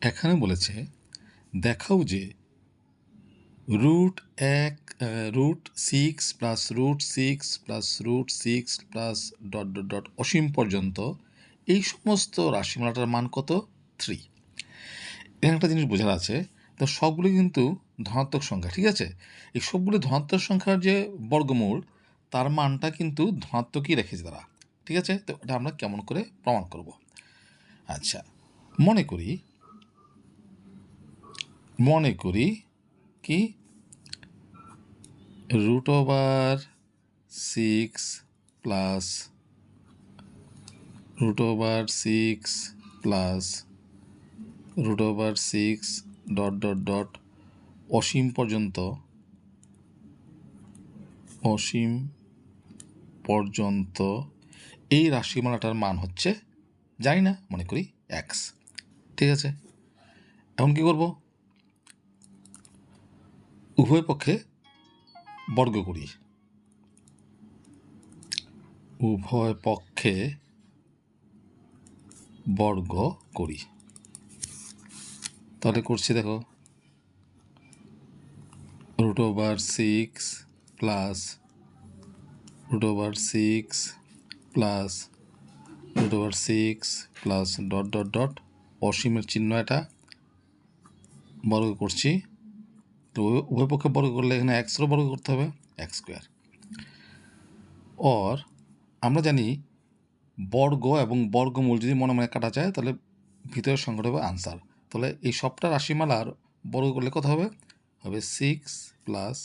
এখানে বলেছে দেখাও যে রুট এক root six plus root six plus root six plus dot dot dot অসীম পর্যন্ত এই সমস্ত রাশিমালাটার মান কত? 3। এখানে একটা জিনিস বোঝার আছে, তো সবগুলো কিন্তু ধনাত্মক সংখ্যা, ঠিক আছে? এই সবগুলো ধনাত্মক সংখ্যার যে বর্গমূল তার মানটা কিন্তু ধনাত্মকই রেখেছে তারা, ঠিক আছে? তো এটা আমরা কেমন করে প্রমাণ করব? আচ্ছা, মনে করি কি root over six plus root over six plus root over six dot dot dot অসীম পর্যন্ত এই রাশিমালাটার মান হচ্ছে, জানি না, মনে করি এক্স, ঠিক আছে? এখন কি করব? উভয় পক্ষে বর্গ করি, তাহলে করছি, দেখো, root over six plus root over six plus root over six plus dot dot dot অসীমের চিহ্ন, এটা বর্গ করছি। তো উভয় পক্ষে বর্গ করলে এখানে এক্সেরও বর্গ করতে হবে, এক্স স্কোয়ার। অর আমরা জানি বর্গ এবং বর্গমূল যদি মনে মনে কাটা যায় তাহলে ভিতরের সংখ্যাটা হবে আনসার। তাহলে এই সবটা রাশিমালার বর্গ করলে কত হবে? হবে six plus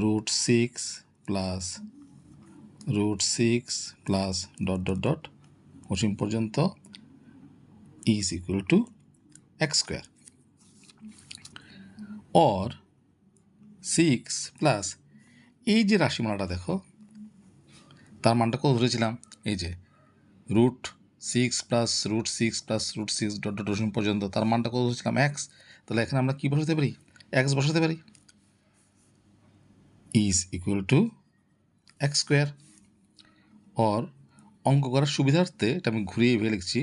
root six plus root six plus dot dot dot অসীম পর্যন্ত is equal to x square. Or six plus এই যে রাশিমালাটা দেখো, তার মানটা কত ধরেছিলাম? এই যে root six plus root six plus root six dot dot অসীম পর্যন্ত, তার মানটা কত ধরেছিলাম? এক্স। তাহলে এখানে আমরা কী বসাতে পারি? এক্স বসাতে পারি, is equal to x square. Or অঙ্ক করার সুবিধার্থে এটা আমি ঘুরিয়ে এভাবে লিখছি,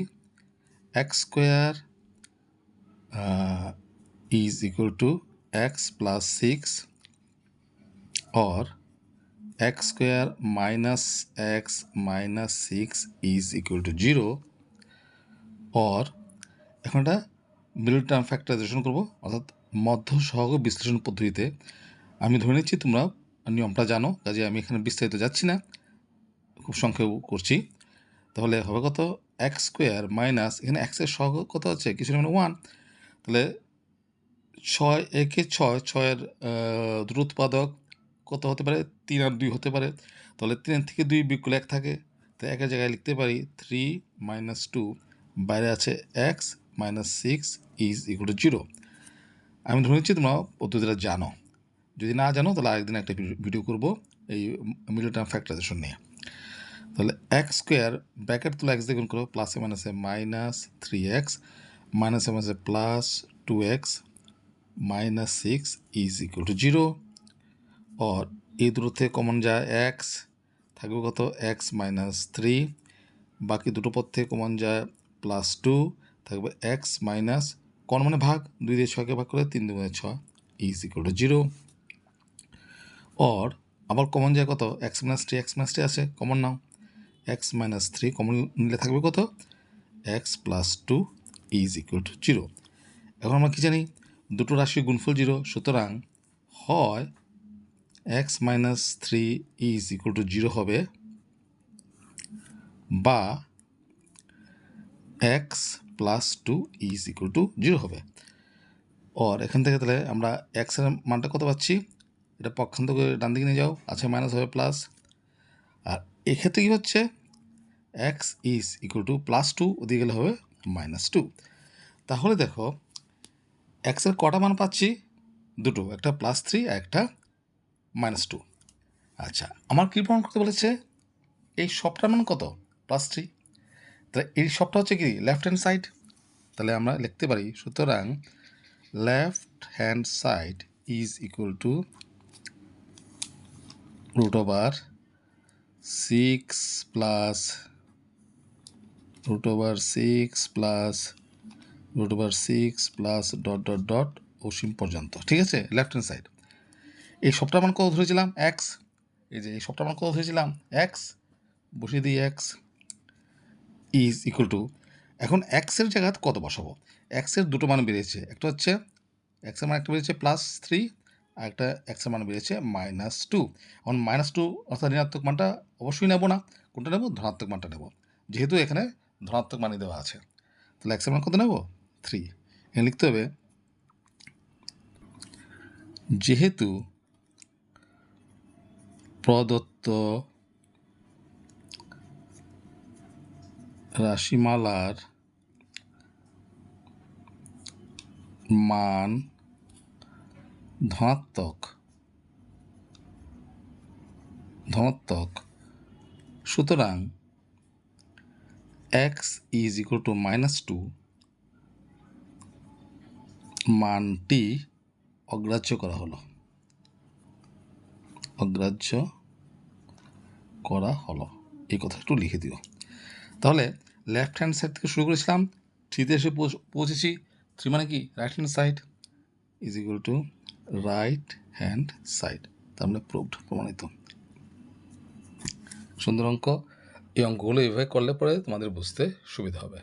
x square is equal to x plus six, or x square minus x minus six is equal two 0। Or এখন এটা মিডল টার্ম ফ্যাক্টরাইজেশন করবো, অর্থাৎ মধ্য সহগ বিশ্লেষণ পদ্ধতিতে। আমি ধরে নিচ্ছি তোমরা নিয়মটা জানো, কাজে আমি এখানে বিস্তারিত যাচ্ছি না, খুব সংক্ষেপ করছি। তাহলে হবে কত? এক্স স্কোয়ার মাইনাস, এখানে এক্সের সহগ কত আছে? কিছু না, মানে 1। তাহলে 6 একে 6, 6-এর দ্রুত উৎপাদক কত হতে পারে? 3 আর 2 হতে পারে। তাহলে 3 থেকে 2 বিয়োগ করলে 1 থাকে, তো 1-এর জায়গায় লিখতে পারি 3 মাইনাস 2, বাইরে আছে x minus six is equal two 0। আমি ধরে নিচ্ছি তোমরা পদ্ধতিটা জানো, যদি না জানো তাহলে আরেকদিন একটা ভিডিও করবো এই মিডল টার্ম ফ্যাক্টরাইজেশন নিয়ে। তাহলে এক্স স্কোয়ার ব্র্যাকেট তুলে এক্স দিয়ে গুণ করো, প্লাসে মাইনাসে মাইনাস 3x মাইনাসে মাইনাসে plus 2x minus six is equal two 0। और এই দুটো থেকে কমন যায় এক্স, থাকবে কত? এক্স মাইনাস 3, বাকি দুটো পদ থেকে কমন যায় প্লাস 2, থাকবে এক্স মাইনাস, কোন মানে ভাগ, 2 দিয়ে 6কে ভাগ করে 3 2 6 ইজ ইকুয়াল টু 0। और আবার কমন যায় কত? এক্স মাইনাস 3 আছে, কমন নাও, এক্স মাইনাস 3 কমন নিলে থাকবে কত? X plus 2 is equal two 0। এখন আমরা কি জানি? দুটো রাশির গুণফল 0, সুতরাং হয় x minus 3 is equal two 0 হবে, বা x plus 2 is equal two 0 হবে। আর এখান থেকে তাহলে আমরা এক্সের মানটা কত পাচ্ছি? এটা পক্ষান্তর করে ডান দিকে নিয়ে যাও, আছে মাইনাস হবে প্লাস। আর এক্ষেত্রে কী হচ্ছে? X is equal two plus 2, ওদিকে গেলে হবে মাইনাস 2। তাহলে দেখো এক্সের কটা মান পাচ্ছি? দুটো, একটা প্লাস 3 আর একটা মাইনাস 2। আচ্ছা, আমার কী প্রমাণ করতে বলেছে? এই সবটার মান কত? প্লাস 3। তাহলে এই সবটা হচ্ছে কি লেফট হ্যান্ড সাইড, তাহলে আমরা লিখতে পারি, সুতরাং left hand side is equal to root over 6 plus √6 dot dot dot অসীম পর্যন্ত, ঠিক আছে, লেফট হ্যান্ড সাইড। এই সবটার মান কত ধরেছিলাম? এক্স। এই যে এই সবটার মান কত ধরেছিলাম? এক্স। বসিয়ে দিই এক্স ইজ ইকুয়াল টু, এখন এক্সের জায়গায় কত বসাবো? এক্সের দুটো মান বেরিয়েছে, একটা হচ্ছে এক্সের মান একটা বেরিয়েছে +3, আর একটা এক্সের মান বেরিয়েছে -2। এখন -2 অর্থাৎ ঋণাত্মক মানটা অবশ্যই নেব না, কোনটা নেব? ধনাত্মক মানটা নেব, যেহেতু এখানে ধনাত্মক মানই দেওয়া আছে। তাহলে এক্সের মান কত নেব? 3। এখানে লিখতে হবে যেহেতু প্রদত্ত রাশিমালার মান ধনাত্মক, সুতরাং এক্স ইজ ইকুয়াল টু -2 মানটি অগ্রাহ্য করা হলো, এই কথা একটু লিখে দিও। তাহলে লেফট হ্যান্ড সাইড থেকে শুরু করেছিলাম, থ্রিতে এসে পৌঁছেছি। থ্রি মানে কি? Right hand side is equal two right hand side, তার মানে প্রমাণিত। সুন্দর অঙ্ক। এই অঙ্কগুলো এভাবে করলে পরে তোমাদের বুঝতে সুবিধা হবে।